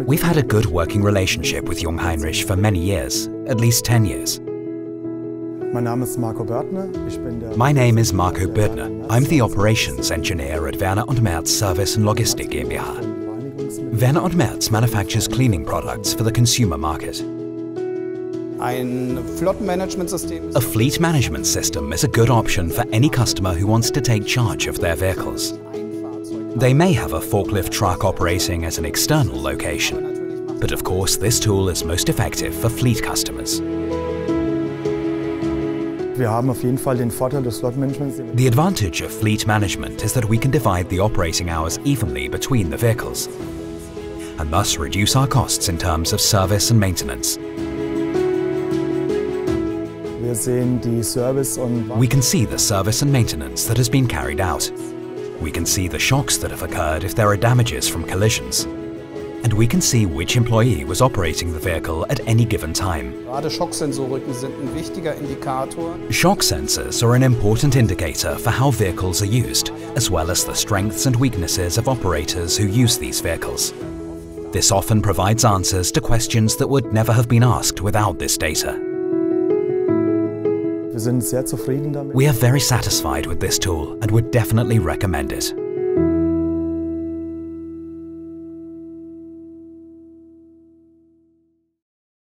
We've had a good working relationship with Jungheinrich for many years, at least 10 years. My name is Marco Bördner. I'm the operations engineer at Werner Mertz Service and Logistik GmbH. Werner Mertz manufactures cleaning products for the consumer market. A fleet management system is a good option for any customer who wants to take charge of their vehicles. They may have a forklift truck operating at an external location, but of course this tool is most effective for fleet customers. The advantage of fleet management is that we can divide the operating hours evenly between the vehicles, and thus reduce our costs in terms of service and maintenance. We can see the service and maintenance that has been carried out. We can see the shocks that have occurred if there are damages from collisions. And we can see which employee was operating the vehicle at any given time. Shock sensors are an important indicator for how vehicles are used, as well as the strengths and weaknesses of operators who use these vehicles. This often provides answers to questions that would never have been asked without this data. We are very satisfied with this tool and would definitely recommend it.